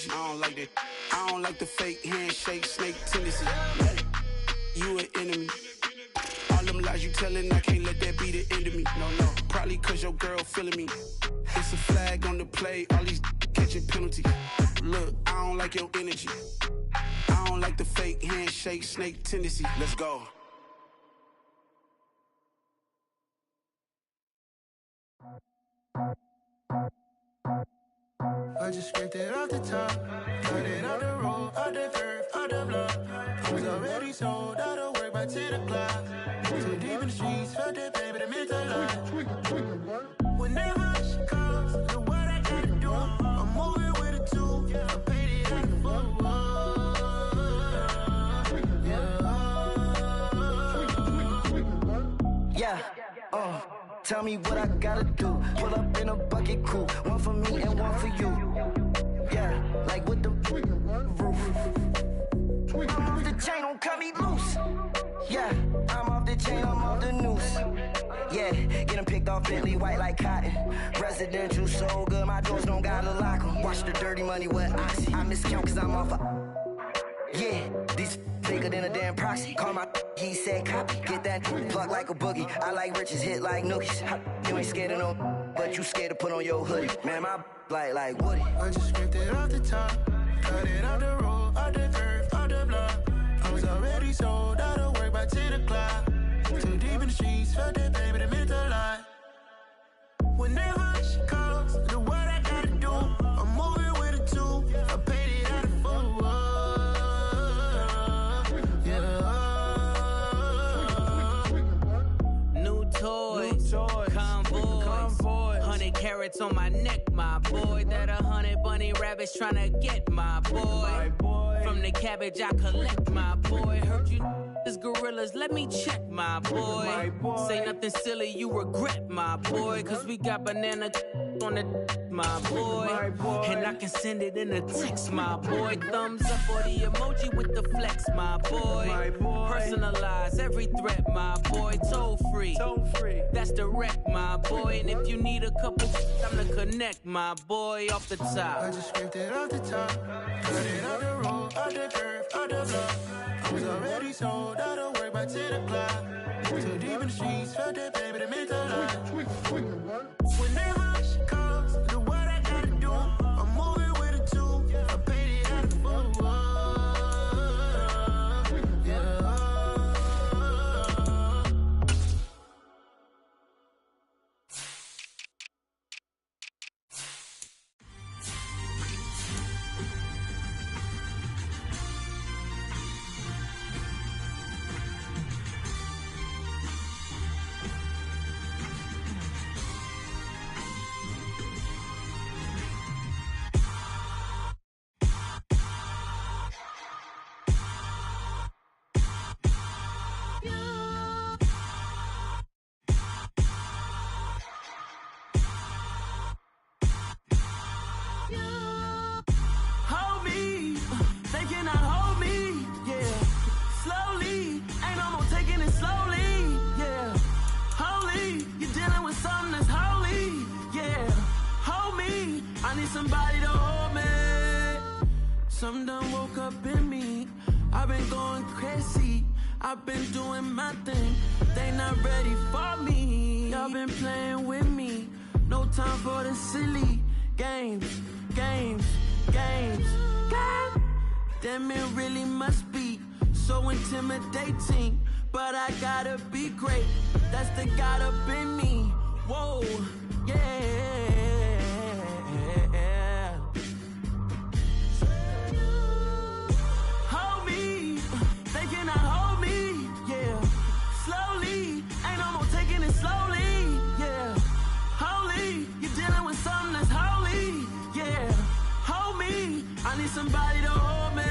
energy. I don't like that. I don't like the fake handshake, snake tendency. You an enemy. All them lies you telling, I can't let that be the end of me. No, probably cause your girl feeling me. It's a flag on the play, all these catching penalties. Look, I don't like your energy. I don't like the fake handshake, snake tendency. Let's go. I just scraped it off the top, got it out the road, out the curve, out the block. I was already sold out of work by 10 o'clock. Too deep in the streets, felt that pain, but it meant a lot. Whenever she calls, know what I gotta do. I'm moving with a two, I paid it out the full. Yeah, tell me what I gotta do. Pull up in a bucket crew, one for me and one for you. Yeah, like with the roof. I'm off the chain, don't cut me loose. Yeah, I'm off the chain, I'm off the noose. Yeah, getting picked off Bentley, white like cotton. Residential so good, my doors don't gotta lock 'em. Watch the dirty money with oxy. I miscount cause I'm off yeah, these bigger than a damn proxy. Call my he said copy. Get that plug like a boogie. I like riches, hit like nookies. You ain't scared of no, but you scared to put on your hoodie. Man, my like Woody. I just scraped it off the top, got it out the road, out the curve, out the block. I was already sold out of work by 10 o'clock. Too deep in the streets, felt that pain, but it meant a lot. Whenever she calls, know what I gotta do. I'm moving with a two, I paid it out of full. Convoy, 100 carats on my neck, my boy. That 100 bunny rabbits tryna get my boy. From the cabbage I collect, my boy. Heard you is gorillas, let me check, my boy. Say nothing silly, you regret, my boy. Cause we got banana on the my boy. And I can send it in a text, my boy. Thumbs up or the emoji with the flex, my boy. Personalize every threat, my boy. Toll free, that's direct, my boy. And if you need a couple, I'm to connect, my boy, off the top. I just scraped it off the top, got it out the road, out the curve, out the block. I was already sold out of work by 10 o'clock. Too deep in the streets, felt that pain, but it meant a lot. Whenever she calls, know what I gotta do. I'm moving with a two, I paid it out of full. Somebody to hold me. Some done woke up in me. I've been going crazy. I've been doing my thing. They not ready for me. Y'all been playing with me. No time for the silly games. Damn, it really must be so intimidating. But I gotta be great. That's the God up in me. Whoa, yeah. Somebody to hold me.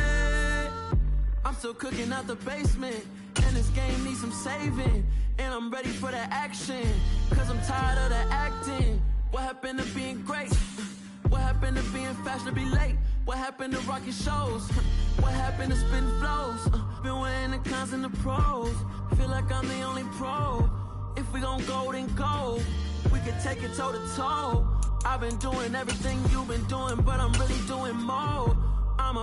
I'm still cooking out the basement, and this game needs some saving. And I'm ready for the action, cause I'm tired of the acting. What happened to being great? What happened to being fashionably late? What happened to rocking shows? What happened to spitting flows? Been wearing the cons and the pros. Feel like I'm the only pro. If we gon' go, then go. We can take it toe to toe. I've been doing everything you've been doing, but I'm really doing more.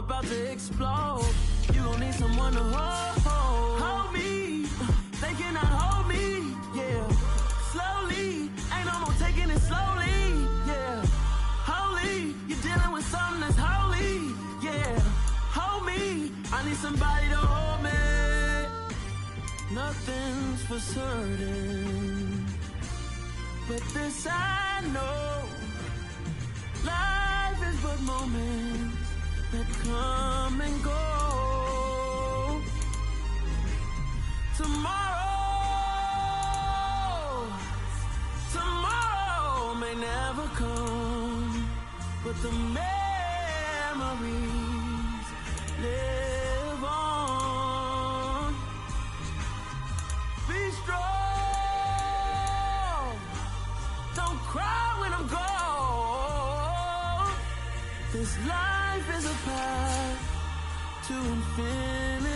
about to explode. You gon' need someone to hold me. They cannot hold me, yeah. Slowly, ain't no more taking it slowly, yeah. Holy, you're dealing with something that's holy, yeah. Hold me, I need somebody to hold me. Nothing's for certain, but this I know. Life is but moments that come and go. Tomorrow may never come, but the memories live on. Be strong, don't cry when I'm gone. This life is a path to infinity.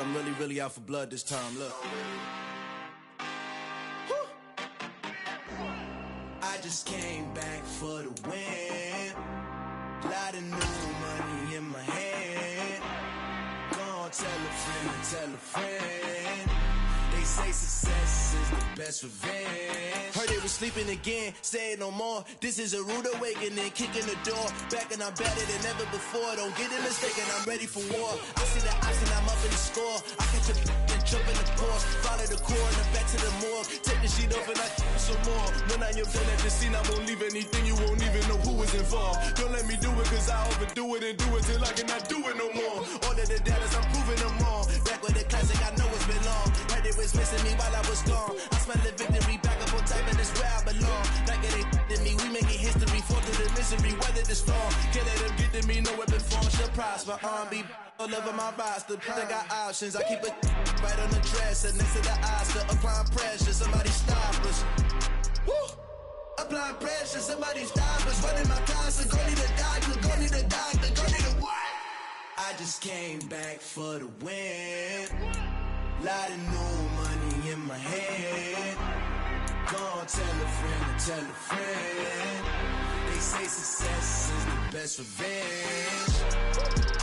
I'm really out for blood this time, look. Woo. I just came back for the win. Lot of new money in my hand. Gonna tell a friend. They say success is the best revenge. Heard they was sleeping again, say it no more. This is a rude awakening, kicking the door. Back and I'm better than ever before. Don't get it mistaken, I'm ready for war. I see the ops and I'm up in the score. I can tip and jump in the course. Follow the core and then back to the morgue. Take the sheet off and I some more. When I am done at the scene, I won't leave anything. You won't even know who is involved. Don't let me do it cause I overdo it and do it till I cannot do it no more. All of the data's I'm proving them wrong. Back with the classic, I know it's been long. Heard it was missing me while I was gone. I smell the victory, back up on time and it's where I belong. Like it ain't to me, we making history. Fall through the misery, weather the storm. Can't let them get to me, no weapon form shall prosper. Be all over my roster, I got options. I keep it right on the dresser, next to the Oscar. Applying pressure, somebody stop us. Woo! Applying pressure, somebody stop us. Running my concert, go need a doctor, go need a doctor, go need a what? I just came back for the win. Lot of new money in my hand. Gonna tell a friend. They say success is the best revenge.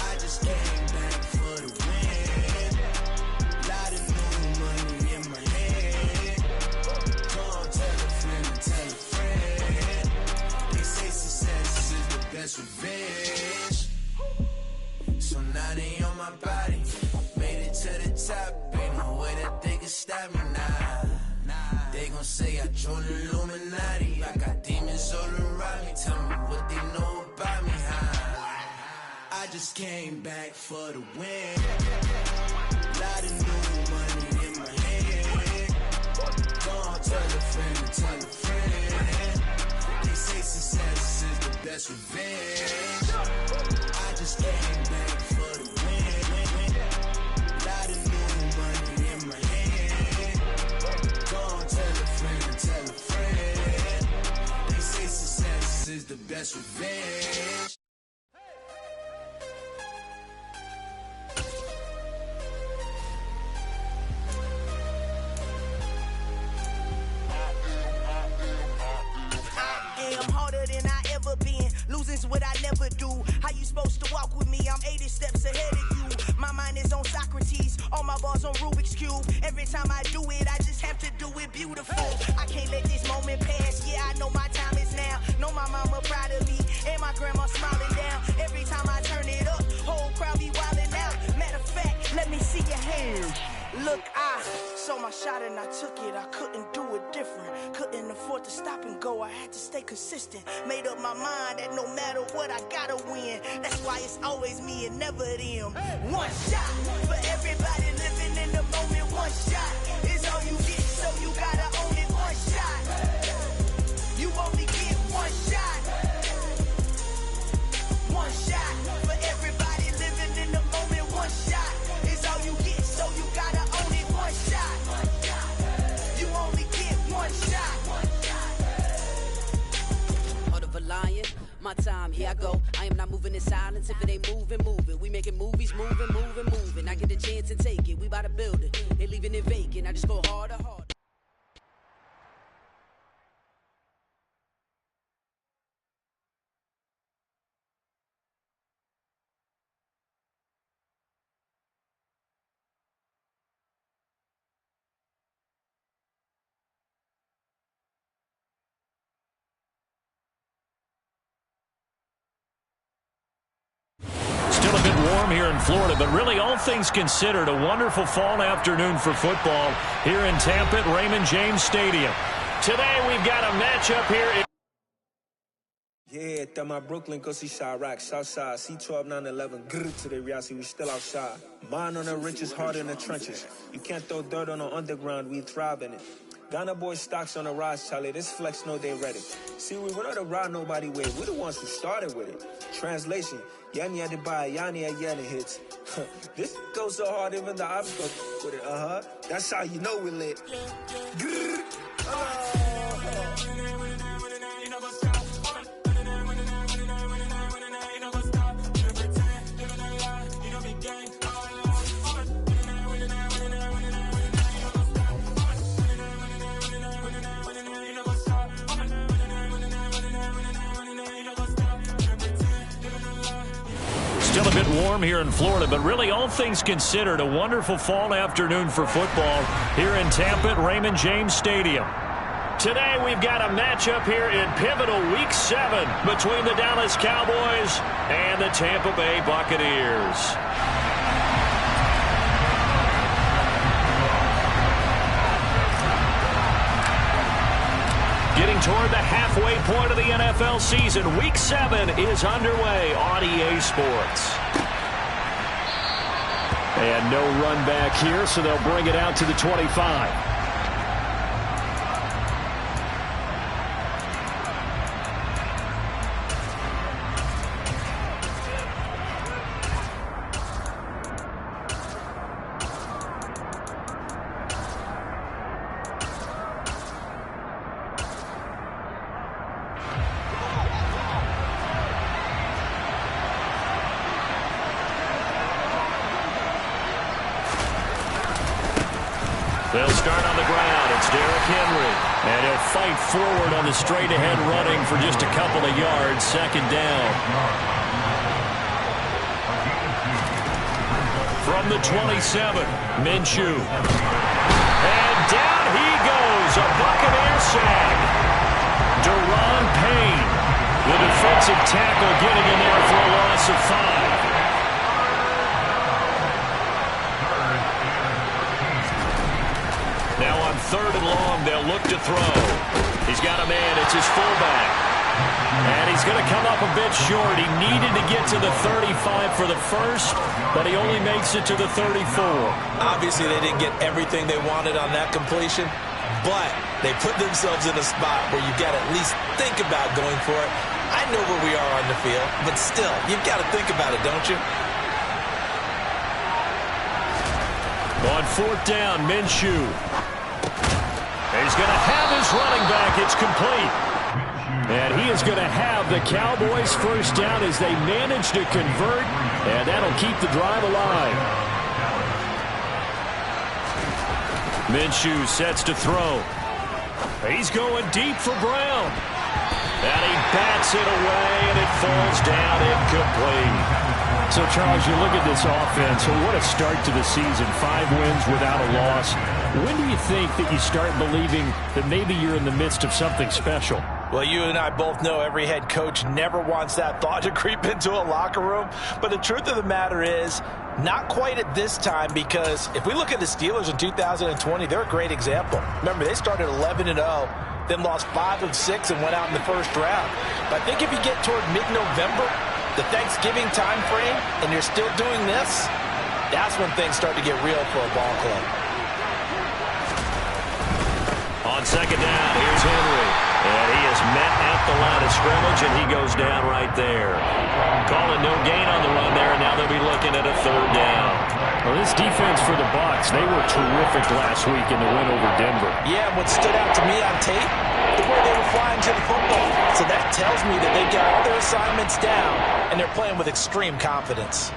I just came back for the win. Lot of new money in my hand. Gonna tell a friend. They say success is the best revenge. So now they on my body. Made it to the top. Ain't no way that they can stop me now. They gon' say I joined the Illuminati. I got demons all around me. Tell me what they know about me, huh? I just came back for the win. Lot of new money in my hand. Gonna tell a friend. They say success is the best revenge. I just came back for the win. Lot of new money in my hand. Gonna tell a friend. They say success is the best revenge. I'm harder than I ever been. Losing's what I never do. How you supposed to walk with me? I'm 80 steps ahead of you. My mind is on Socrates. All my bars on Rubik's Cube. Every time I do it, I just have to do it beautiful. I can't let this moment pass. Yeah, I know my time is now. Know my mama proud of me. And my grandma smiling down. Every time I turn it up, whole crowd be wildin' out. Matter of fact, let me see your hands. Look, I saw my shot and I took it. I couldn't do it different. Couldn't afford to stop and go. I had to stay consistent. Made up my mind that no matter what, I gotta win. That's why it's always me and never them. One shot for everybody living in the moment. One shot is all you get, so you gotta own it. One shot. You only get one shot. One shot for everybody living in the moment. One shot is all you get, so you gotta own it. One shot. You only get one shot. Heart of a lion, my time, here I go. I am not moving in silence. If it ain't moving, move it. We making movies, moving. I get a chance and take it. We bout to build it. leaving it vacant. I just go harder, harder. Still a bit warm here in Florida, but really all things considered, a wonderful fall afternoon for football here in Tampa at Raymond James Stadium. Today we've got a matchup here. Yeah, that my Brooklyn go see Chirac, Southside, C12 911, grrr to the Riasi, we still outside. Mine on the riches, hard in the trenches. You can't throw dirt on the underground, we thrive in it. Ghana boys stocks on the rise, Charlie. This flex know they ready. See, we went on to ride nobody with. We're the ones who started with it. Translation, Yanni had to buy, Yanni had Yanni hits. This goes so hard, even the ops go with it. That's how you know we lit. Grrr. Still a bit warm here in Florida, but really all things considered, a wonderful fall afternoon for football here in Tampa at Raymond James Stadium. Today we've got a matchup here in pivotal Week 7 between the Dallas Cowboys and the Tampa Bay Buccaneers. Getting toward the halfway point of the NFL season, Week 7 is underway on EA Sports. And no run back here, so they'll bring it out to the 25. They'll start on the ground. It's Derrick Henry. And he'll fight forward on the straight-ahead running for just a couple of yards. Second down. From the 27, Minshew. And down he goes. A Buccaneer sack. Deron Payne, the defensive tackle, getting in there for a loss of 5. Now on 3rd and long, they'll look to throw. He's got a man. It's his fullback. And he's going to come up a bit short. He needed to get to the 35 for the first, but he only makes it to the 34. Obviously, they didn't get everything they wanted on that completion, but they put themselves in a spot where you've got to at least think about going for it. I know where we are on the field, but still, you've got to think about it, don't you? On 4th down, Minshew. He's going to have his running back. It's complete. And he is going to have the Cowboys first down as they manage to convert, and that'll keep the drive alive. Minshew sets to throw. He's going deep for Brown. And he bats it away, and it falls down incomplete. So, Charles, you look at this offense, so what a start to the season. 5 wins without a loss. When do you think that you start believing that maybe you're in the midst of something special? Well, you and I both know every head coach never wants that thought to creep into a locker room. But the truth of the matter is, not quite at this time, because if we look at the Steelers in 2020, they're a great example. Remember, they started 11-0, then lost 5 of 6 and went out in the first round. But I think if you get toward mid-November, the Thanksgiving time frame, and you're still doing this, that's when things start to get real for a ball club. On 2nd down, here's Henry. And he is met at the line of scrimmage, and he goes down right there. Calling no gain on the run there, and now they'll be looking at a 3rd down. Well, this defense for the Bucs, they were terrific last week in the win over Denver. Yeah, what stood out to me on tape, the way they were flying to the football. So that tells me that they've got all their assignments down, and they're playing with extreme confidence.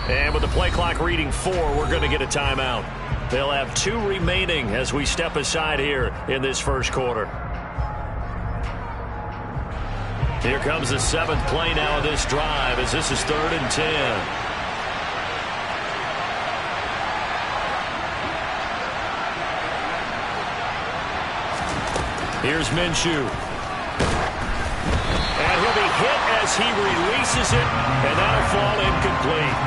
And with the play clock reading 4, we're going to get a timeout. They'll have 2 remaining as we step aside here in this first quarter. Here comes the 7th play now of this drive as this is 3rd and 10. Here's Minshew. And he'll be hit as he releases it, and that'll fall incomplete.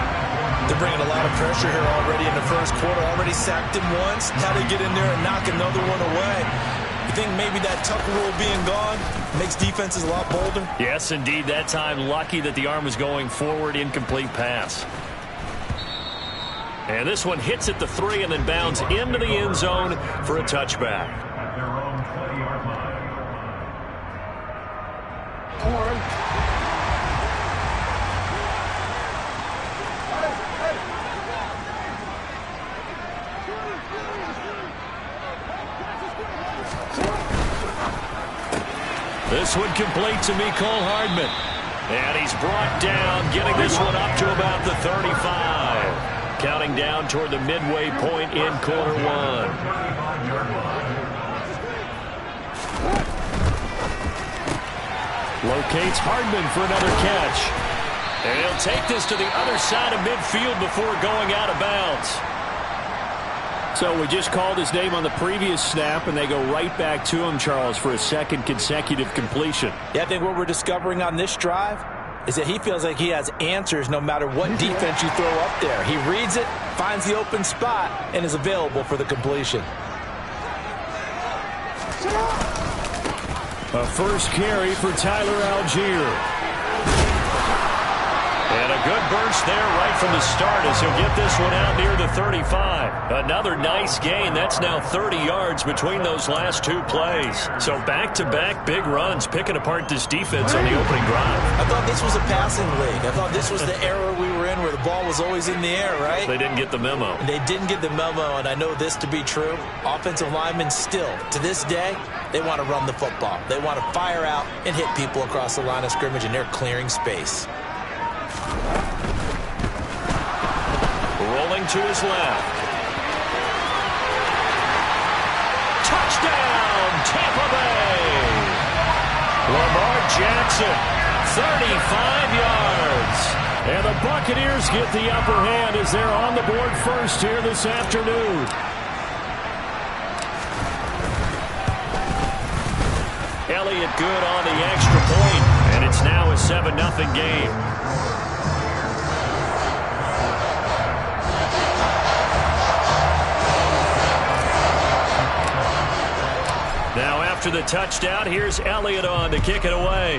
They're bringing a lot of pressure here already in the first quarter. Already sacked him once. How to get in there and knock another one away. You think maybe that Tucker rule being gone makes defenses a lot bolder? Yes, indeed. That time, lucky that the arm was going forward. Incomplete pass. And this one hits at the 3 and then bounds into the end zone for a touchback. This one complete to Mecole Hardman. And he's brought down, getting this one up to about the 35. Counting down toward the midway point in quarter 1. Locates Hardman for another catch. And he'll take this to the other side of midfield before going out of bounds. So we just called his name on the previous snap, and they go right back to him, Charles, for a second consecutive completion. Yeah, I think what we're discovering on this drive is that he feels like he has answers no matter what defense you throw up there. He reads it, finds the open spot, and is available for the completion. A first carry for Tyler Algier. And a good burst there right from the start as he'll get this one out near the 35. Another nice gain. That's now 30 yards between those last 2 plays. So back-to-back big runs, picking apart this defense on the opening drive. I thought this was a passing league. I thought this was the era we were in where the ball was always in the air, right? They didn't get the memo. They didn't get the memo, and I know this to be true. Offensive linemen still, to this day, they want to run the football. They want to fire out and hit people across the line of scrimmage, and they're clearing space. Rolling to his left. Touchdown, Tampa Bay! Lamar Jackson, 35 yards. And the Buccaneers get the upper hand as they're on the board first here this afternoon. Elliott good on the extra point, and it's now a 7-0 game. Now after the touchdown, here's Elliott on to kick it away.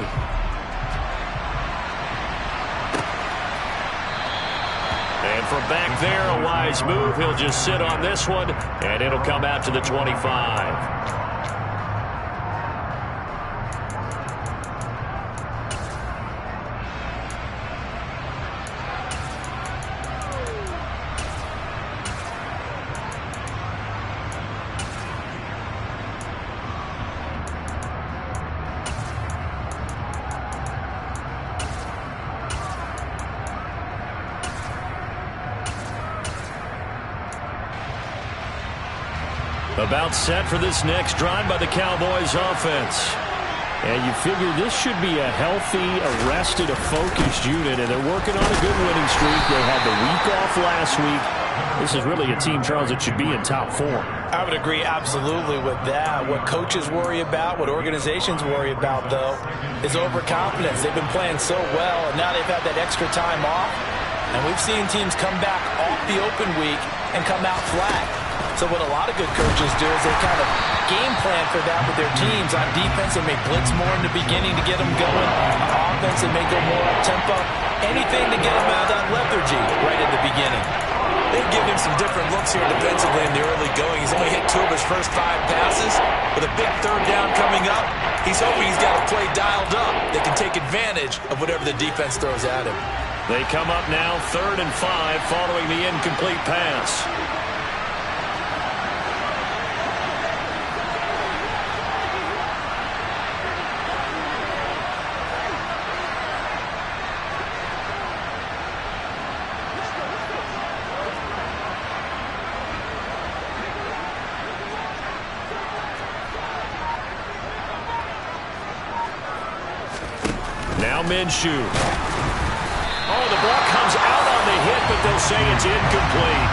And from back there, a wise move. He'll just sit on this one, and it'll come out to the 25. About set for this next drive by the Cowboys offense. And you figure this should be a healthy, arrested, a focused unit, and they're working on a good winning streak. They had the week off last week. This is really a team, Charles, that should be in top 4. I would agree absolutely with that. What coaches worry about, what organizations worry about, though, is overconfidence. They've been playing so well, and now they've had that extra time off. And we've seen teams come back off the open week and come out flat. So what a lot of good coaches do is they kind of game plan for that with their teams. On defense, they may blitz more in the beginning to get them going. On offense, they may go more up-tempo. Anything to get them out of that lethargy right at the beginning. They've given him some different looks here defensively in the early going. He's only hit 2 of his first 5 passes. With a big 3rd down coming up, he's hoping he's got a play dialed up that can take advantage of whatever the defense throws at him. They come up now 3rd and 5 following the incomplete pass. Now Minshew. Oh, the ball comes out on the hit, but they'll say it's incomplete.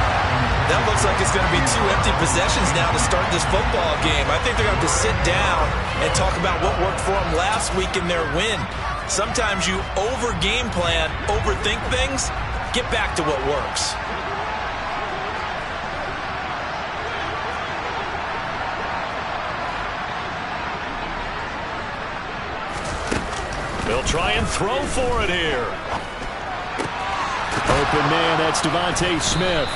That looks like it's going to be 2 empty possessions now to start this football game. I think they're going to have to sit down and talk about what worked for them last week in their win. Sometimes you over-game plan, overthink things. Get back to what works. They'll try and throw for it here. Open man, that's Devontae Smith.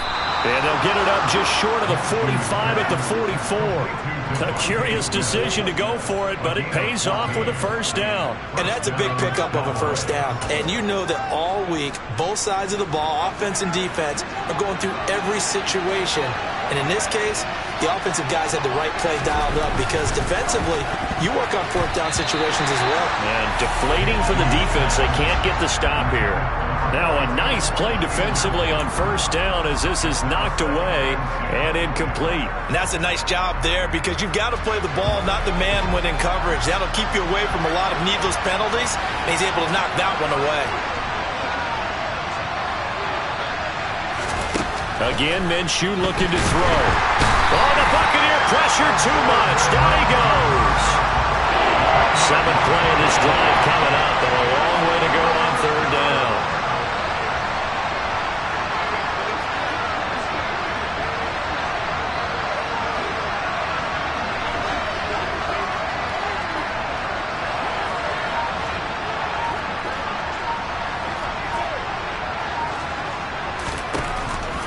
And they'll get it up just short of the 45 at the 44. A curious decision to go for it, but it pays off with a first down. And that's a big pickup of a first down. And you know that all week, both sides of the ball, offense and defense, are going through every situation. And in this case, the offensive guys had the right play dialed up because defensively, you work on fourth down situations as well. And deflating for the defense. They can't get the stop here. Now a nice play defensively on first down as this is knocked away and incomplete. And that's a nice job there because you've got to play the ball, not the man when in coverage. That'll keep you away from a lot of needless penalties, and he's able to knock that one away. Again, Minshew looking to throw. Oh, the Buccaneer pressure too much. Down he goes. 7th play of this drive coming up, and a long way to go on third down.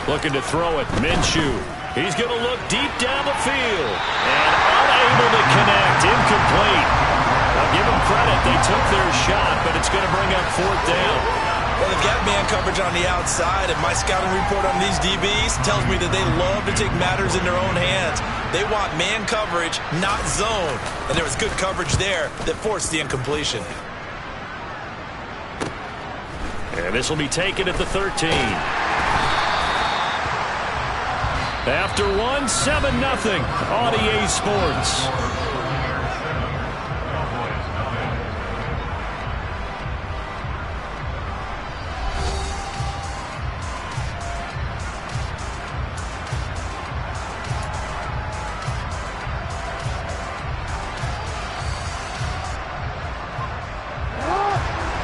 Looking to throw it, Minshew. He's going to look deep down the field. And unable to connect, incomplete. I'll give them credit, they took their shot, but it's going to bring up 4th down. Well, they've got man coverage on the outside, and my scouting report on these DBs tells me that they love to take matters in their own hands. They want man coverage, not zone. And there was good coverage there that forced the incompletion. And this will be taken at the 13. After 7-0 on EA Sports.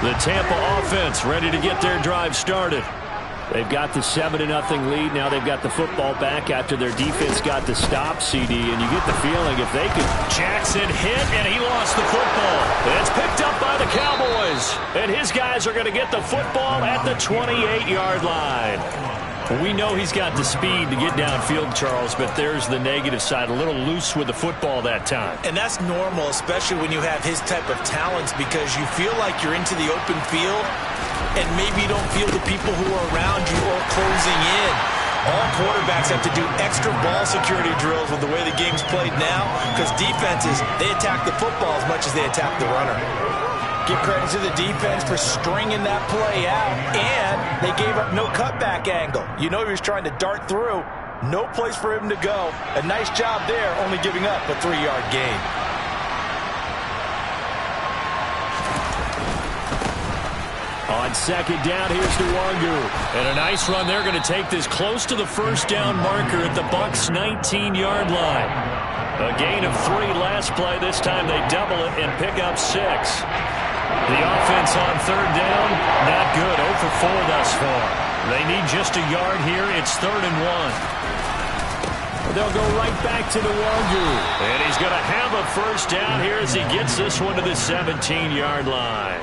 The Tampa offense ready to get their drive started. They've got the 7-0 lead. Now they've got the football back after their defense got the stop, CD. And you get the feeling if they could... Jackson hit, and he lost the football. It's picked up by the Cowboys. And his guys are going to get the football at the 28-yard line. We know he's got the speed to get downfield, Charles, but there's the negative side. A little loose with the football that time. And that's normal, especially when you have his type of talents, because you feel like you're into the open field, and maybe you don't feel the people who are around you or closing in. All quarterbacks have to do extra ball security drills with the way the game's played now, because defenses, they attack the football as much as they attack the runner. Give credit to the defense for stringing that play out, and they gave up no cutback angle. You know he was trying to dart through. No place for him to go. A nice job there, only giving up a 3-yard gain. On second down, here's Nwangu. And a nice run. They're going to take this close to the first down marker at the Bucs' 19-yard line. A gain of 3 last play. This time they double it and pick up 6. The offense on third down, not good. 0 for 4 thus far. They need just a yard here. It's 3rd and 1. They'll go right back to Nwangu. And he's going to have a first down here as he gets this one to the 17-yard line.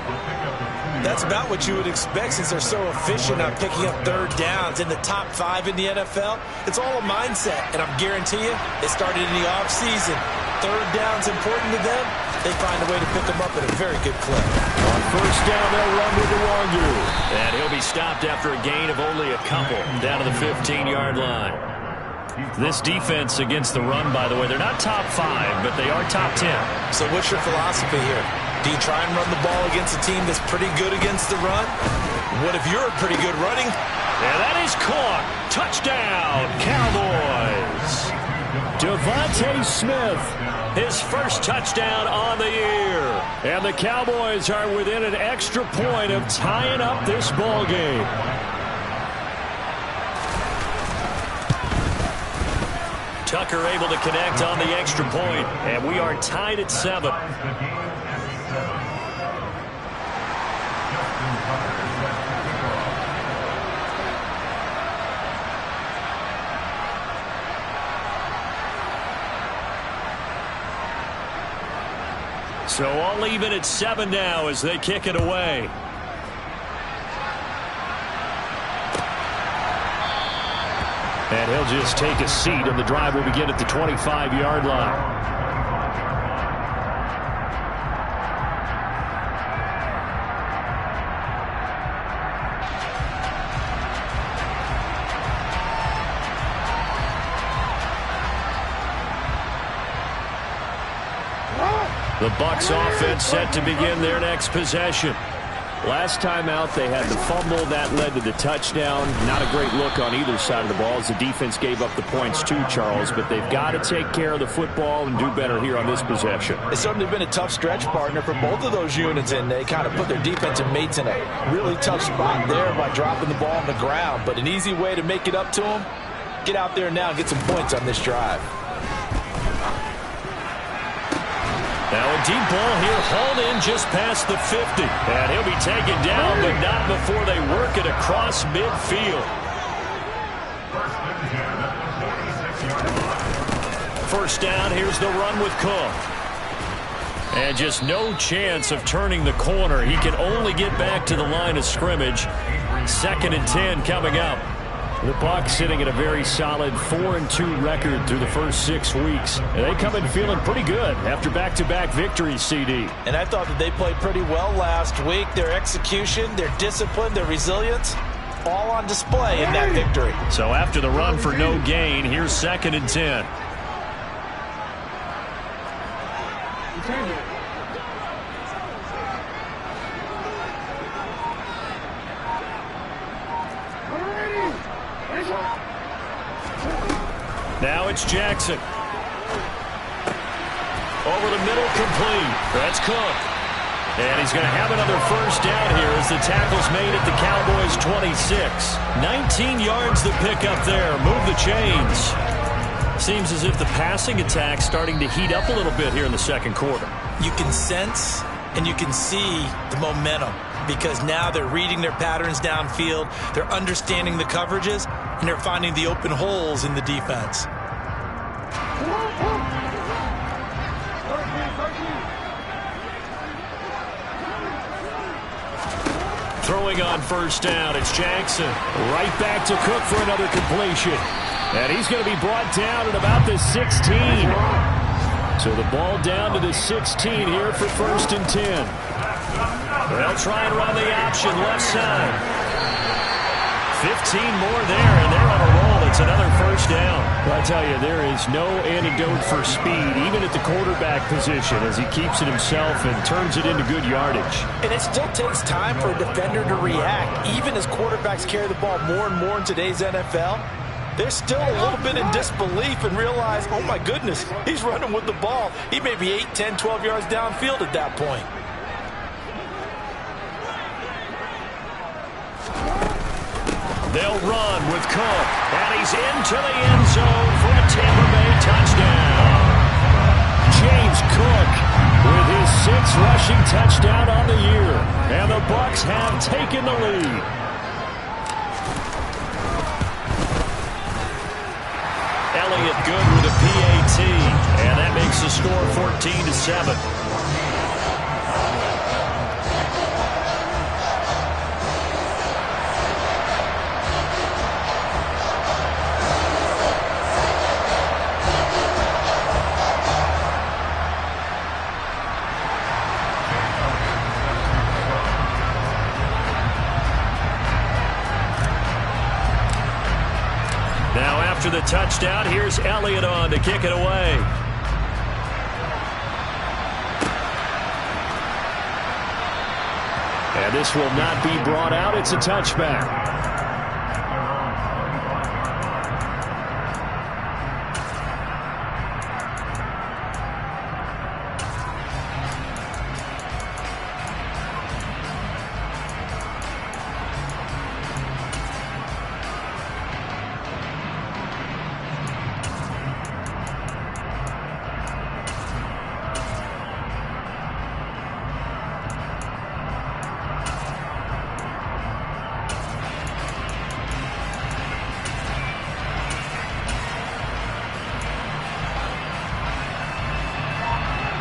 That's about what you would expect since they're so efficient on picking up third downs. In the top 5 in the NFL, it's all a mindset. And I'm guarantee you, it started in the offseason. Third down's important to them. They find a way to pick them up at a very good clip. On first down, they'll run with Nwangu. And he'll be stopped after a gain of only a couple down to the 15-yard line. This defense against the run, by the way, they're not top 5, but they are top 10. So what's your philosophy here? Do you try and run the ball against a team that's pretty good against the run? What if you're pretty good running? And that is caught. Touchdown, Cowboys. Devontae Smith, his first touchdown on the year. And the Cowboys are within an extra point of tying up this ball game. Tucker able to connect on the extra point, and we are tied at 7. So all even at 7 now as they kick it away. And he'll just take a seat, and the drive will begin at the 25-yard line. The Bucs offense set to begin their next possession. Last time out, they had the fumble. That led to the touchdown. Not a great look on either side of the ball as the defense gave up the points too, Charles. But they've got to take care of the football and do better here on this possession. It's certainly been a tough stretch, partner, for both of those units, and they kind of put their defensive mates in a really tough spot there by dropping the ball on the ground. But an easy way to make it up to them, get out there now and get some points on this drive. Now a deep ball here, hauled in just past the 50. And he'll be taken down, but not before they work it across midfield. First down, here's the run with Cook. And just no chance of turning the corner. He can only get back to the line of scrimmage. 2nd and 10 coming up. The Bucs sitting at a very solid 4-2 record through the first 6 weeks. And they come in feeling pretty good after back-to-back victories, CD. And I thought that they played pretty well last week. Their execution, their discipline, their resilience, all on display in that victory. So after the run for no gain, here's 2nd and 10. Now it's Jackson. Over the middle, complete. That's Cook. And he's going to have another first down here as the tackle's made at the Cowboys' 26. 19 yards to pick up there. Move the chains. Seems as if the passing attack's starting to heat up a little bit here in the second quarter. You can sense and you can see the momentum because now they're reading their patterns downfield, they're understanding the coverages, and they're finding the open holes in the defense. Throwing on first down, it's Jackson. Right back to Cook for another completion. And he's going to be brought down at about the 16. So the ball down to the 16 here for 1st and 10. They'll try and run the option left side. 15 more there, and they're on a roll. It's another first down. Well, I tell you, there is no antidote for speed, even at the quarterback position, as he keeps it himself and turns it into good yardage. And it still takes time for a defender to react. Even as quarterbacks carry the ball more and more in today's NFL, they're still a little bit in disbelief and realize, oh my goodness, he's running with the ball. He may be 8, 10, 12 yards downfield at that point. They'll run with Cook, and he's into the end zone for a Tampa Bay touchdown. James Cook with his 6th rushing touchdown on the year, and the Bucs have taken the lead. Elliott good with a PAT, and that makes the score 14-7. After the touchdown, here's Elliott on to kick it away. And this will not be brought out. It's a touchback.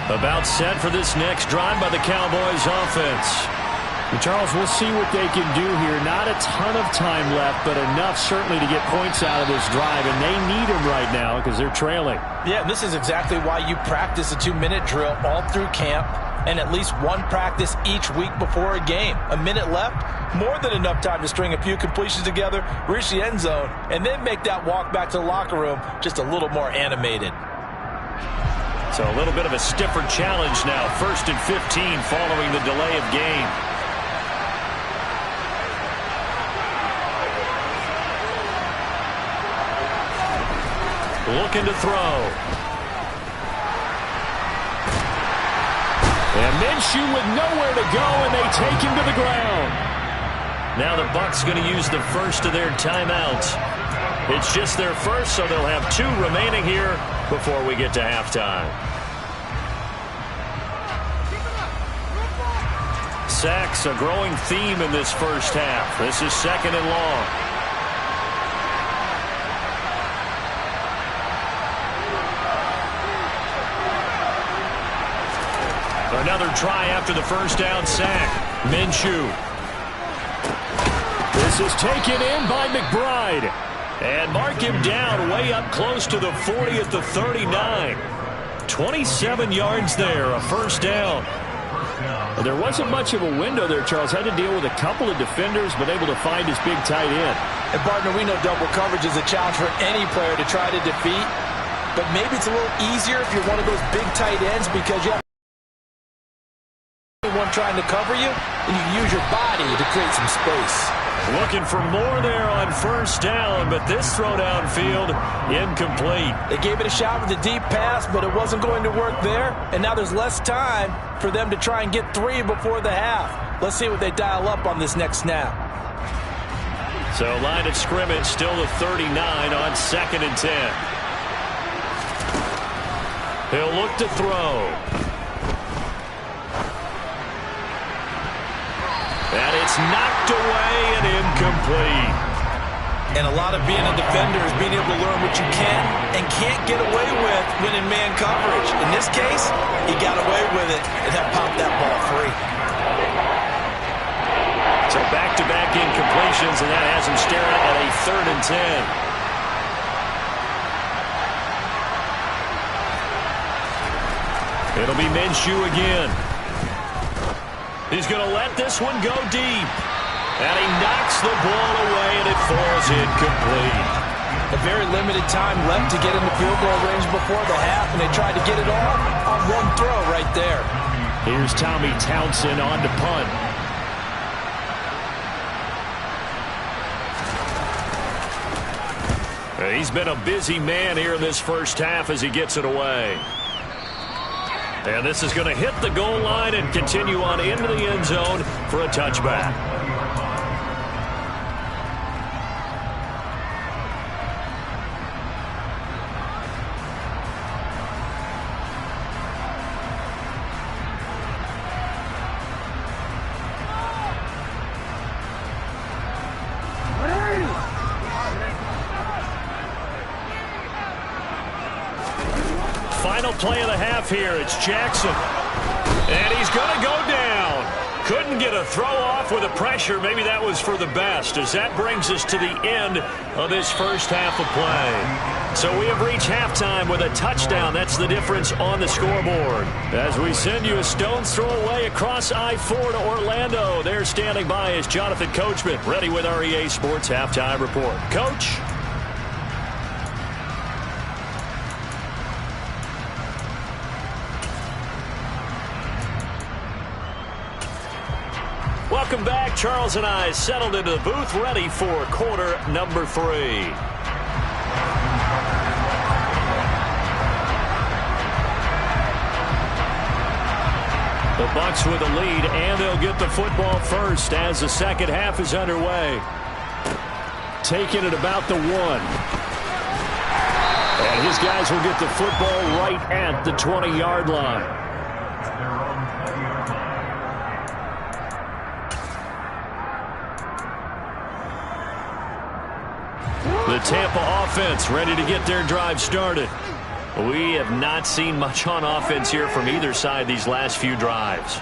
About set for this next drive by the Cowboys offense. And Charles, we'll see what they can do here. Not a ton of time left, but enough certainly to get points out of this drive, and they need them right now because they're trailing. Yeah, and this is exactly why you practice a 2-minute drill all through camp and at least one practice each week before a game. A minute left, more than enough time to string a few completions together, reach the end zone, and then make that walk back to the locker room just a little more animated. So a little bit of a stiffer challenge now. 1st and 15 following the delay of game. Looking to throw. And Minshew with nowhere to go, and they take him to the ground. Now the Bucs going to use the first of their timeouts. It's just their first, so they'll have 2 remaining here before we get to halftime. Sacks, a growing theme in this first half. This is 2nd and long. Another try after the first down sack. Minshew. This is taken in by McBride. And mark him down way up close to the 40 at the 39. 27 yards there, a first down. Well, there wasn't much of a window there, Charles. Had to deal with a couple of defenders, but able to find his big tight end. And, partner, we know double coverage is a challenge for any player to try to defeat. But maybe it's a little easier if you're one of those big tight ends because you have one trying to cover you, and you can use your body to create some space. Looking for more there on first down, but this throw downfield incomplete. They gave it a shot with a deep pass, but it wasn't going to work there, and now there's less time for them to try and get 3 before the half. Let's see what they dial up on this next snap. So line of scrimmage still the 39 on 2nd and 10. He'll look to throw. And it's knocked away and incomplete. And a lot of being a defender is being able to learn what you can and can't get away with when in man coverage. In this case, he got away with it and that popped that ball free. So back-to-back incompletions, and that has him staring at a 3rd and 10. It'll be Minshew again. He's going to let this one go deep. And he knocks the ball away, and it falls incomplete. A very limited time left to get in the field goal range before the half, and they tried to get it all on one throw right there. Here's Tommy Townsend on to punt. He's been a busy man here in this first half as he gets it away. And this is going to hit the goal line and continue on into the end zone for a touchback. Final play of the half here. It's Jackson. And he's going to go down. Couldn't get a throw off with the pressure. Maybe that was for the best, as that brings us to the end of this first half of play. So we have reached halftime with a touchdown. That's the difference on the scoreboard. As we send you a stone's throw away across I-4 to Orlando. There standing by is Jonathan Coachman, ready with our EA Sports Halftime Report. Coach? Welcome back. Charles and I settled into the booth, ready for quarter number 3. The Bucs with the lead, and they'll get the football first as the second half is underway. Taking it about the 1. And his guys will get the football right at the 20-yard line. The Tampa offense ready to get their drive started. We have not seen much on offense here from either side these last few drives.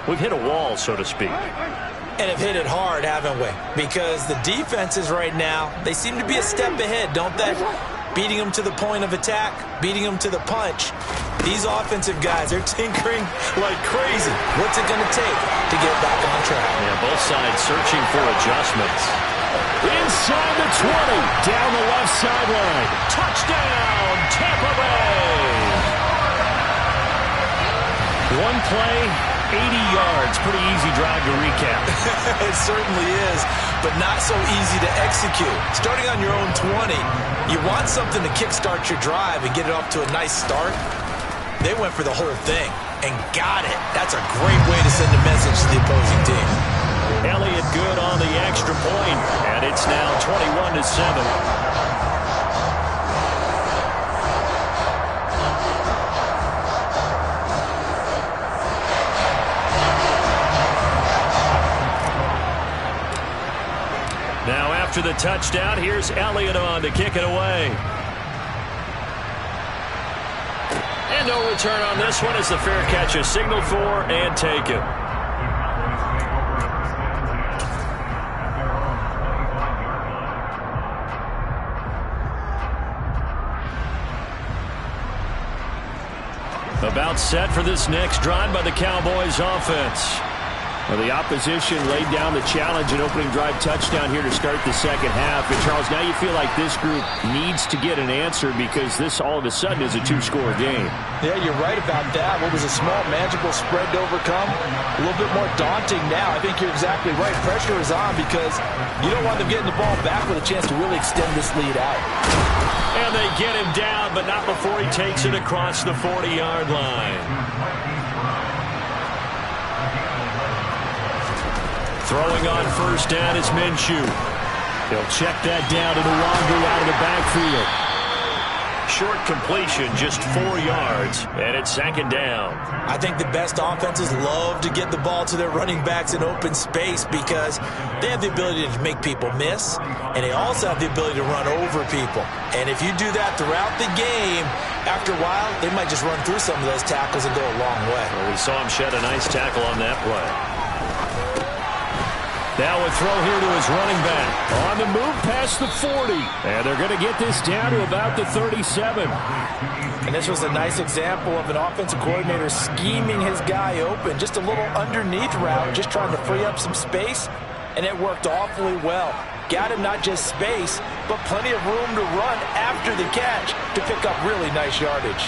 We've hit a wall, so to speak. And have hit it hard, haven't we? Because the defenses right now, they seem to be a step ahead, don't they? Beating them to the point of attack, beating them to the punch. These offensive guys, they're tinkering like crazy. What's it going to take to get back on track? Yeah, both sides searching for adjustments. Inside the 20, down the left sideline. Touchdown, Tampa Bay! One play, 80 yards. Pretty easy drive to recap. It certainly is, but not so easy to execute. Starting on your own 20, you want something to kickstart your drive and get it off to a nice start. They went for the whole thing and got it. That's a great way to send a message to the opposing team. Elliott good on the extra point, and it's now 21-7. Now after the touchdown, here's Elliott on to kick it away. And no return on this one as the fair catch is signaled for and taken. About set for this next drive by the Cowboys offense. Well, the opposition laid down the challenge and opening drive touchdown here to start the second half. And, Charles, now you feel like this group needs to get an answer because this all of a sudden is a two-score game. Yeah, you're right about that. What was a small, manageable spread to overcome, a little bit more daunting now. I think you're exactly right. Pressure is on because you don't want them getting the ball back with a chance to really extend this lead out. And they get him down, but not before he takes it across the 40-yard line. Throwing on first down is Minshew. He'll check that down to Nwangu out of the backfield. Short completion, just 4 yards, and it's second down. I think the best offenses love to get the ball to their running backs in open space because they have the ability to make people miss, and they also have the ability to run over people. And if you do that throughout the game, after a while, they might just run through some of those tackles and go a long way. Well, we saw him shed a nice tackle on that play. Now a throw here to his running back. On the move past the 40. And they're going to get this down to about the 37. And this was a nice example of an offensive coordinator scheming his guy open. Just a little underneath route, just trying to free up some space. And it worked awfully well. Got him not just space, but plenty of room to run after the catch to pick up really nice yardage.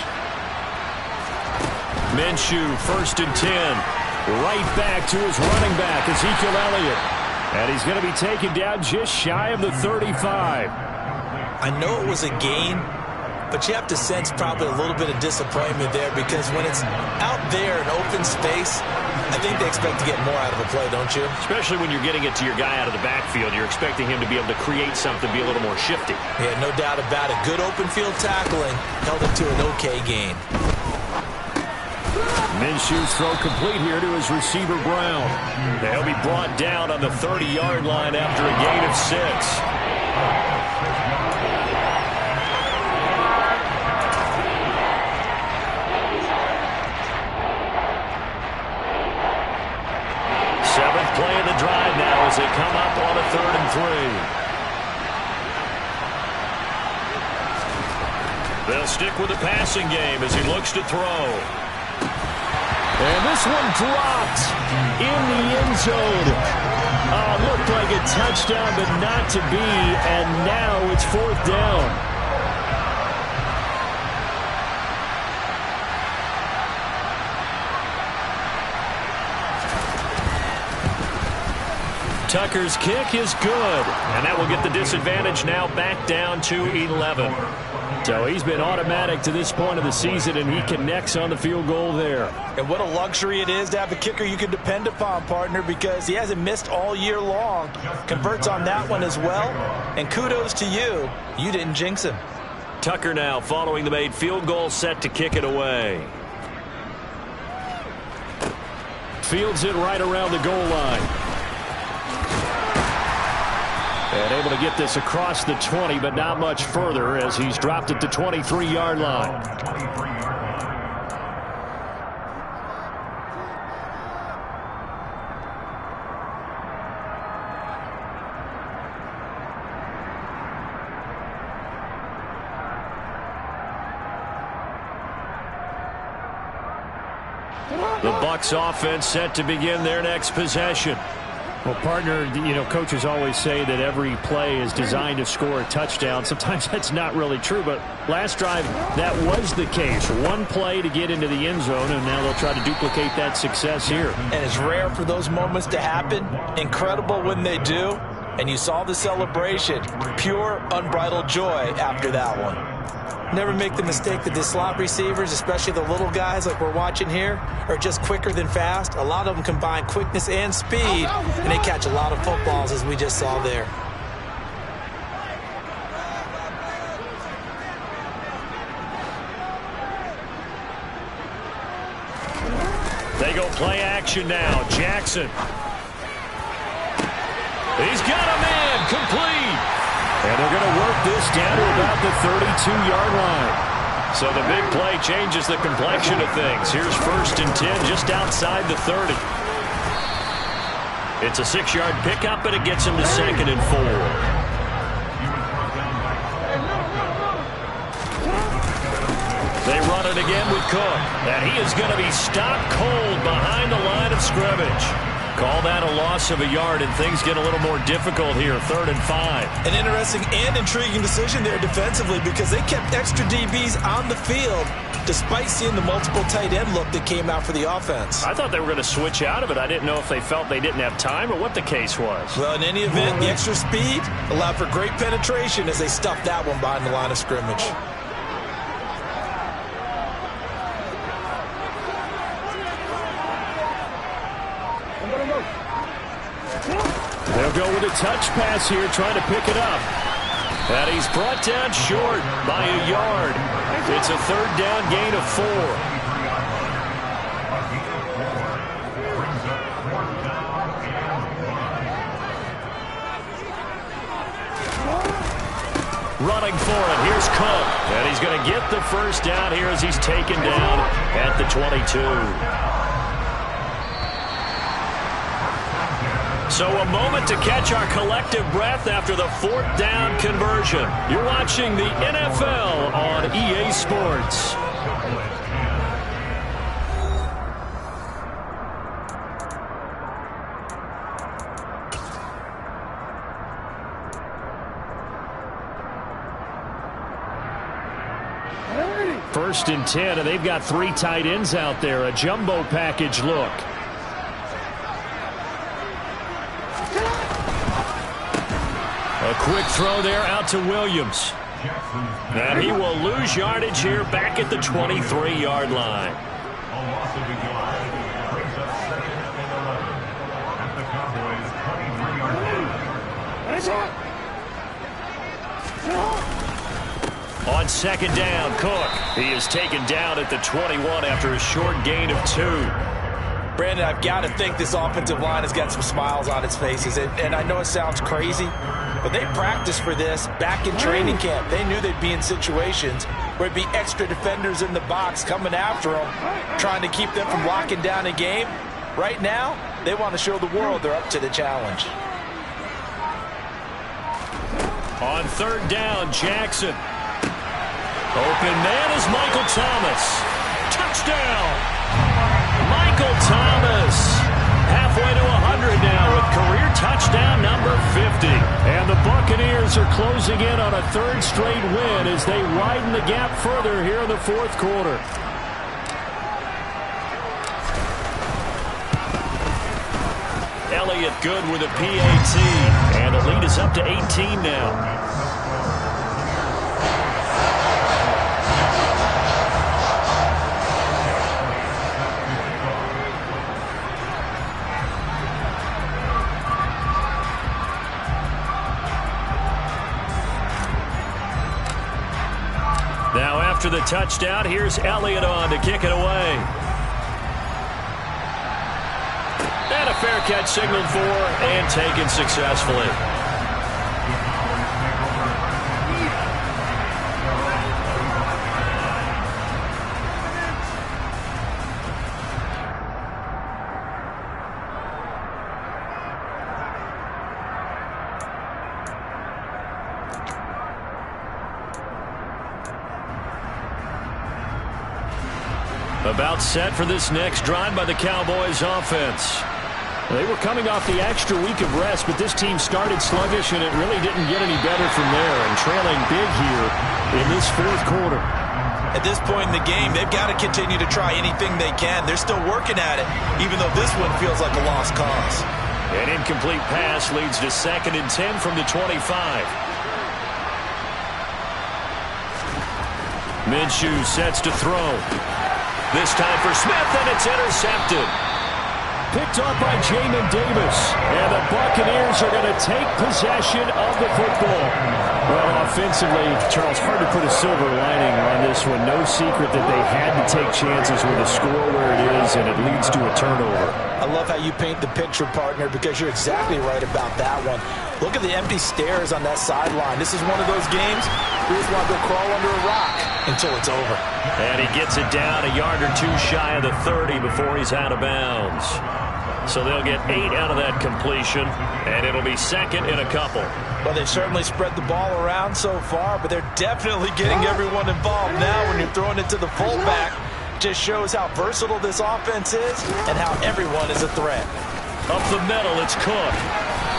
Minshew, 1st and 10. Right back to his running back, Ezekiel Elliott. And he's going to be taken down just shy of the 35. I know it was a gain, but you have to sense probably a little bit of disappointment there because when it's out there in open space, I think they expect to get more out of a play, don't you? Especially when you're getting it to your guy out of the backfield. You're expecting him to be able to create something, be a little more shifty. Yeah, no doubt about it. Good open field tackling held it to an okay gain. Minshew's throw complete here to his receiver, Brown. They'll be brought down on the 30-yard line after a gain of 6. Seventh play of the drive now as they come up on a 3rd and 3. They'll stick with the passing game as he looks to throw. And this one dropped in the end zone. Looked like a touchdown, but not to be. And now it's 4th down. Tucker's kick is good. And that will get the disadvantage now back down to 11. So he's been automatic to this point of the season, and he connects on the field goal there. And what a luxury it is to have a kicker you can depend upon, partner, because he hasn't missed all year long. Converts on that one as well. And kudos to you. You didn't jinx him. Tucker now following the made field goal, set to kick it away. Fields it right around the goal line. And able to get this across the 20, but not much further as he's dropped at the 23-yard line. The Bucs offense set to begin their next possession. Well, partner, coaches always say that every play is designed to score a touchdown. Sometimes that's not really true, but last drive, that was the case. One play to get into the end zone, and now they'll try to duplicate that success here. And it's rare for those moments to happen. Incredible when they do. And you saw the celebration. Pure, unbridled joy after that one. Never make the mistake that the slot receivers, especially the little guys like we're watching here, are just quicker than fast. A lot of them combine quickness and speed, and they catch a lot of footballs, as we just saw there. They go play action now. Jackson. He's got a man complete. And they're going to work this down to about the 32-yard line. So the big play changes the complexion of things. Here's 1st and 10 just outside the 30. It's a 6-yard pickup, and it gets him to 2nd and 4. They run it again with Cook. And he is going to be stopped cold behind the line of scrimmage. Call that a loss of a yard, and things get a little more difficult here. 3rd and 5. An interesting and intriguing decision there defensively because they kept extra DBs on the field despite seeing the multiple tight end look that came out for the offense. I thought they were going to switch out of it. I didn't know if they felt they didn't have time or what the case was. Well, in any event, the extra speed allowed for great penetration as they stuffed that one behind the line of scrimmage. They'll go with a touch pass here, trying to pick it up. And he's brought down short by a yard. It's a 3rd down gain of 4. Running for it. Here's Cook. And he's going to get the 1st down here as he's taken down at the 22. So a moment to catch our collective breath after the 4th down conversion. You're watching the NFL on EA Sports. First and 10, and they've got 3 tight ends out there. A jumbo package look. A quick throw there out to Williams. And he will lose yardage here back at the 23-yard line. On 2nd down, Cook. He is taken down at the 21 after a short gain of 2. Brandon, I've got to think this offensive line has got some smiles on its faces. And I know it sounds crazy, but they practiced for this back in training camp. They knew they'd be in situations where it'd be extra defenders in the box coming after them, trying to keep them from locking down a game. Right now, they want to show the world they're up to the challenge. On 3rd down, Jackson. Open man is Michael Thomas. Touchdown! Michael Thomas, halfway to 100 now with career touchdown number 50. And the Buccaneers are closing in on a 3rd straight win as they widen the gap further here in the 4th quarter. Elliott good with a PAT, and the lead is up to 18 now. Now after the touchdown, here's Elliott on to kick it away. And a fair catch signaled for and taken successfully. About set for this next drive by the Cowboys offense. They were coming off the extra week of rest, but this team started sluggish, and it really didn't get any better from there, and trailing big here in this fourth quarter. At this point in the game, they've got to continue to try anything they can. They're still working at it, even though this one feels like a lost cause. An incomplete pass leads to 2nd and 10 from the 25. Minshew sets to throw. This time for Smith, and it's intercepted. Picked up by Jamin Davis. And the Buccaneers are going to take possession of the football. Well, offensively, Charles, hard to put a silver lining on this one. No secret that they had to take chances with a score where it is, and it leads to a turnover. I love how you paint the picture, partner, because you're exactly right about that one. Look at the empty stairs on that sideline. This is one of those games where you just want to go crawl under a rock until it's over. And he gets it down a yard or two shy of the 30 before he's out of bounds. So they'll get 8 out of that completion, and it'll be 2nd and a couple. Well, they've certainly spread the ball around so far, but they're definitely getting everyone involved now when you're throwing it to the fullback. Just shows how versatile this offense is and how everyone is a threat. Up the middle, it's Cook.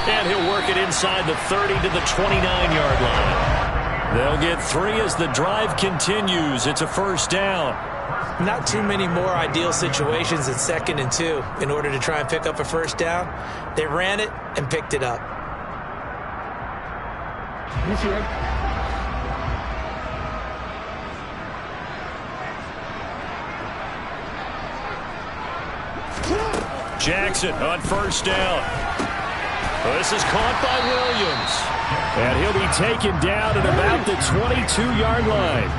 And he'll work it inside the 30 to the 29-yard line. They'll get 3 as the drive continues. It's a first down. Not too many more ideal situations at 2nd and 2 in order to try and pick up a first down. They ran it and picked it up. Jackson on first down. This is caught by Williams. And he'll be taken down at about the 22-yard line.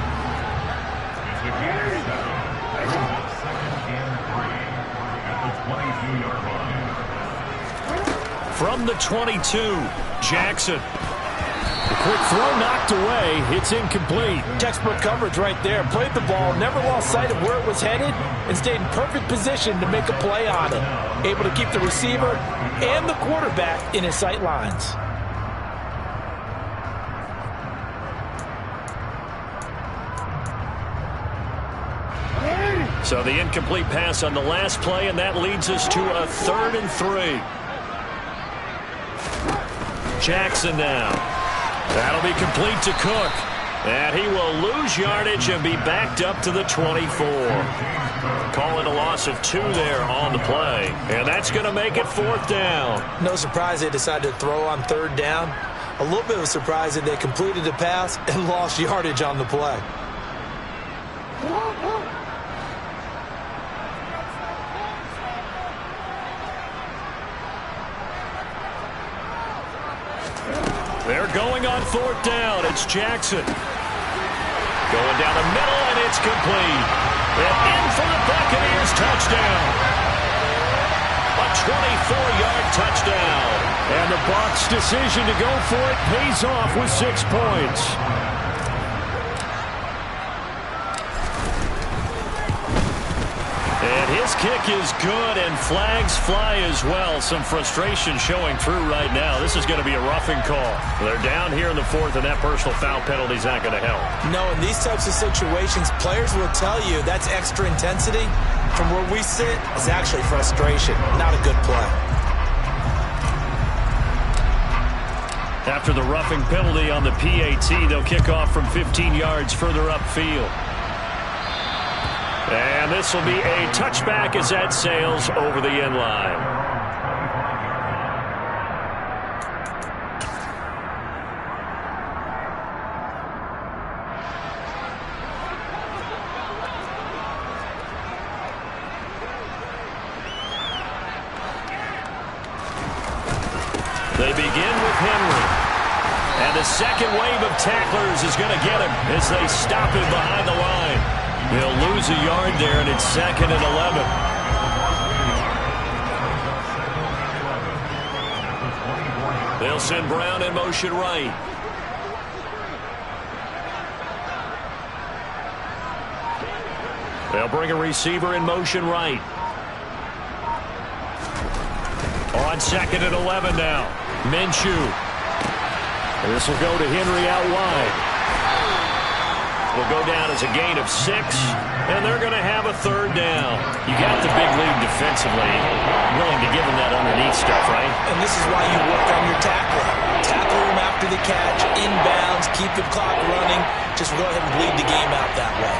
From the 22, Jackson. The quick throw knocked away. It's incomplete. Textbook coverage right there. Played the ball, never lost sight of where it was headed, and stayed in perfect position to make a play on it. Able to keep the receiver and the quarterback in his sight lines. So the incomplete pass on the last play, and that leads us to a 3rd and 3. Jackson now. That'll be complete to Cook. And he will lose yardage and be backed up to the 24. Call it a loss of 2 there on the play. And that's going to make it 4th down. No surprise they decided to throw on 3rd down. A little bit of a surprise that they completed the pass and lost yardage on the play. They're going on 4th down. It's Jackson. Going down the middle, and it's complete. And in for the Buccaneers touchdown. A 24-yard touchdown. And the Bucs' decision to go for it pays off with 6 points. And his kick is good, and flags fly as well. Some frustration showing through right now. This is going to be a roughing call. They're down here in the 4th, and that personal foul penalty is not going to help. No, in these types of situations, players will tell you that's extra intensity. From where we sit, it's actually frustration, not a good play. After the roughing penalty on the PAT, they'll kick off from 15 yards further upfield. And this will be a touchback as that sails over the end line. They begin with Henry. And the second wave of tacklers is going to get him as they stop him behind the line. They'll lose a yard there, and it's 2nd and 11. They'll send Brown in motion right. They'll bring a receiver in motion right. On 2nd and 11 now. Minshew. This will go to Henry out wide. will go down as a gain of 6, and they're going to have a third down. You got the big lead defensively. Willing to give them that underneath stuff, right? And this is why you work on your tackling. Tackle him after the catch, inbounds, keep the clock running. Just go ahead and bleed the game out that way.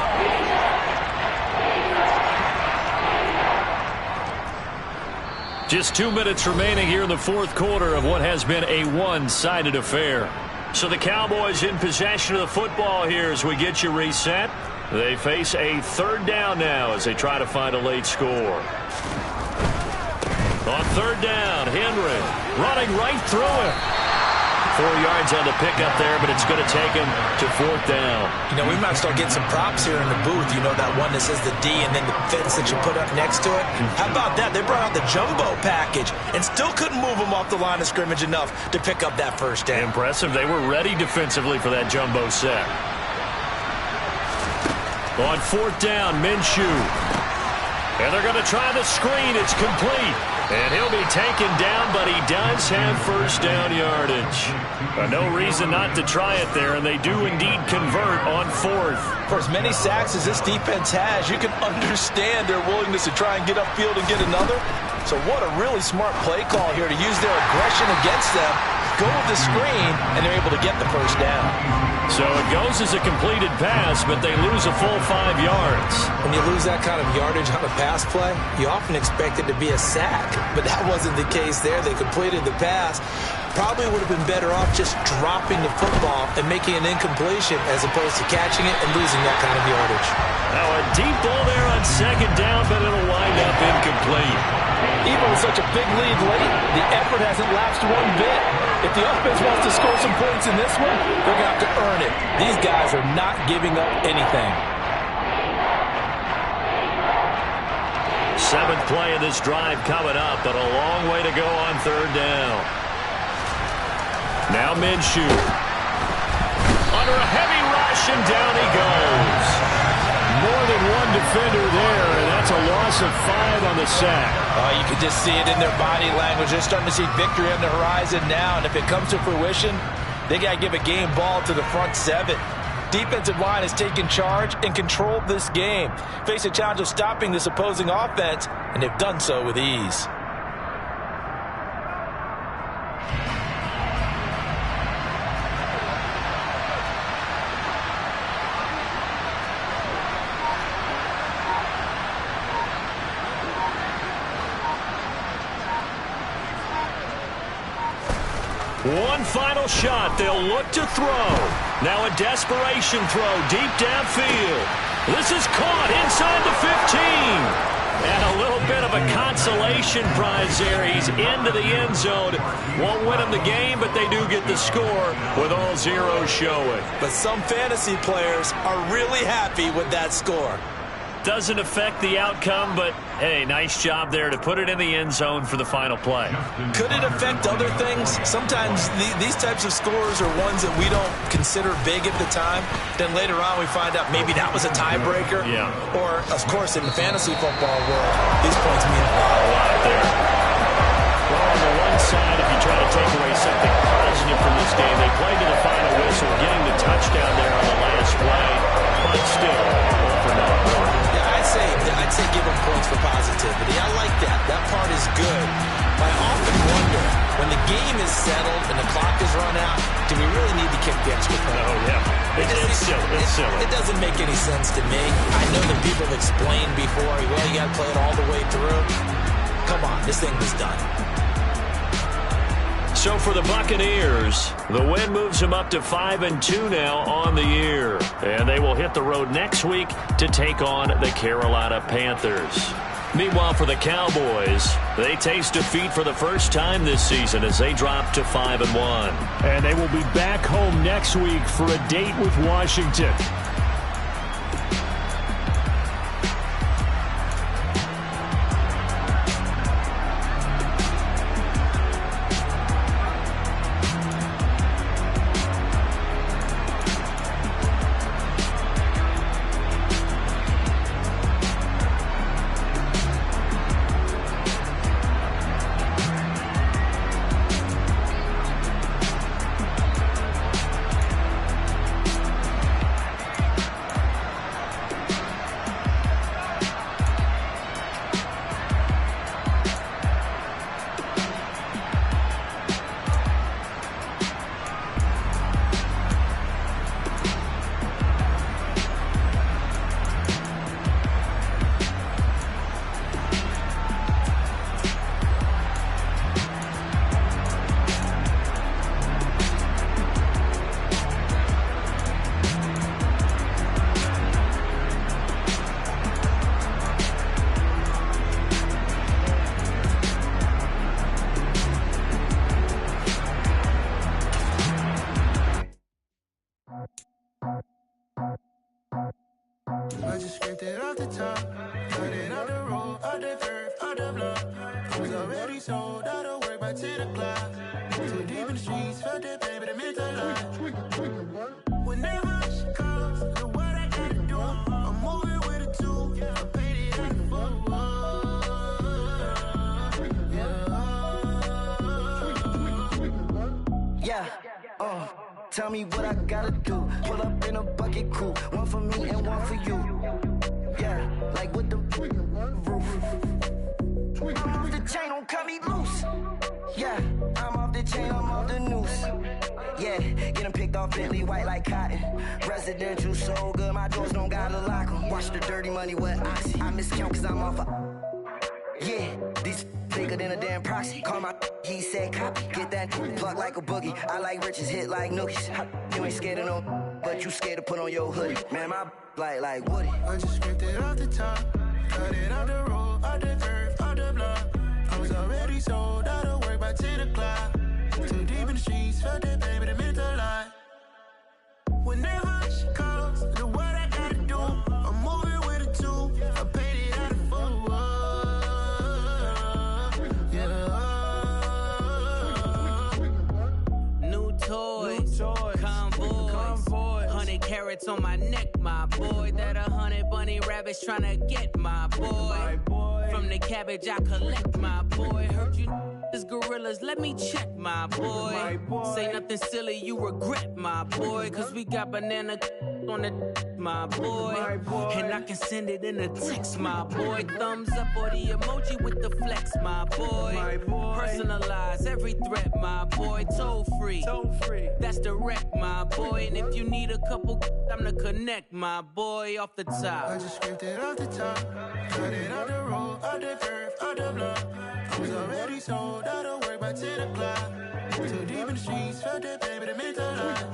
Just 2 minutes remaining here in the fourth quarter of what has been a one-sided affair. So the Cowboys in possession of the football here as we get you reset. They face a third down now as they try to find a late score. On third down, Henry running right through him. 4 yards on the pickup there, but it's going to take him to fourth down. You know, we might start getting some props here in the booth. You know, that one that says the D and then the fence that you put up next to it. How about that? They brought out the jumbo package and still couldn't move them off the line of scrimmage enough to pick up that first down. Impressive. They were ready defensively for that jumbo set. On fourth down, Minshew. And they're going to try the screen. It's complete. And he'll be taken down, but he does have first down yardage. No reason not to try it there, and they do indeed convert on fourth. For as many sacks as this defense has, you can understand their willingness to try and get upfield and get another. So what a really smart play call here to use their aggression against them, go with the screen, and they're able to get the first down. So it goes as a completed pass, but they lose a full 5 yards. When you lose that kind of yardage on a pass play, you often expect it to be a sack, but that wasn't the case there. They completed the pass. Probably would have been better off just dropping the football and making an incompletion as opposed to catching it and losing that kind of yardage. Now a deep ball there on second down, but it'll wind up incomplete. Even with such a big lead late, the effort hasn't lapsed one bit. If the offense wants to score some points in this one, they're going to have to earn it. These guys are not giving up anything. 7th play of this drive coming up, but a long way to go on third down. Now Minshew. Under a heavy rush, and down he goes. More than one defender there, and that's a loss of 5 on the sack. You can just see it in their body language. They're starting to see victory on the horizon now, and if it comes to fruition, they got to give a game ball to the front 7. Defensive line has taken charge and controlled this game. Face a challenge of stopping this opposing offense, and they've done so with ease. One final shot. They'll look to throw. Now a desperation throw deep downfield. This is caught inside the 15. And a little bit of a consolation prize there. He's into the end zone. Won't win him the game, but they do get the score with all zeros showing. But some fantasy players are really happy with that score. Doesn't affect the outcome, but hey, nice job there to put it in the end zone for the final play. Could it affect other things? Sometimes these types of scores are ones that we don't consider big at the time. Then later on we find out maybe that was a tiebreaker. Yeah. Or, of course, in the fantasy football world, these points mean a lot there. Well, on the one side, if you try to take away something positive from this game, they played to the final whistle, getting the touchdown there on the last play, but still, for not I'd say give them points for positivity. I like that. That part is good. But I often wonder, when the game is settled and the clock is run out, do we really need to kick the extra point? Oh, yeah. It's silly. It doesn't make any sense to me. I know that people have explained before, well, you got to play it all the way through. Come on, this thing was done. So for the Buccaneers, the win moves them up to 5-2 now on the year. And they will hit the road next week to take on the Carolina Panthers. Meanwhile, for the Cowboys, they taste defeat for the first time this season as they drop to 5-1. And they will be back home next week for a date with Washington. I just scraped it off the top, cut it on the road, on the curve, on the block. I was already sold out of work by 10 o'clock. Too deep in the streets, felt that baby, the mental lie. Whenever she calls, know what I gotta do. I'm moving with a two, I paid it out of full. Yeah, tell me what I gotta do. Pull up in a bucket crew, one for me and one for you. Yeah, like with the roof. I'm off the chain, don't cut me loose. Yeah, I'm off the chain, I'm off the noose. Yeah, get them picked off Bentley, white like cotton. Residential, so good, my doors don't gotta lock them. Watch the dirty money with Oxy. I miscount cause I'm off a... Yeah, these bigger than a damn proxy. Call my he said copy. Get that plug like a boogie. I like riches, hit like nookies. You ain't scared of no, but you scared to put on your hoodie. Man, my like Woody. I just scraped it off the top, cut it on the road, on the curve, on the block. I was already sold out of work by 10 o'clock. Too deep in the streets, felt that baby, the mental lie. Whenever she calls, know what I gotta do. I'm moving with a two, I paid it out of full. Toys, convoys, 100 carats on my neck, my boy. That 100 bunny rabbits tryna get my boy. From the cabbage I collect, my boy. Heard you is gorillas, let me check, my boy. Say nothing silly, you regret, my boy. Cause we got banana on the my boy. And I can send it in a text, my boy. Thumbs up or the emoji with the flex, my boy. Personalize every threat, my boy. Toll free, that's direct, my boy. And if you need a couple, I'm to connect, my boy. Off the top, I just scraped it off the top, cut it on the road, on the curve, on the block. I was already sold out of work by 10 o'clock. Too deep in the streets, felt that baby, the mental lie.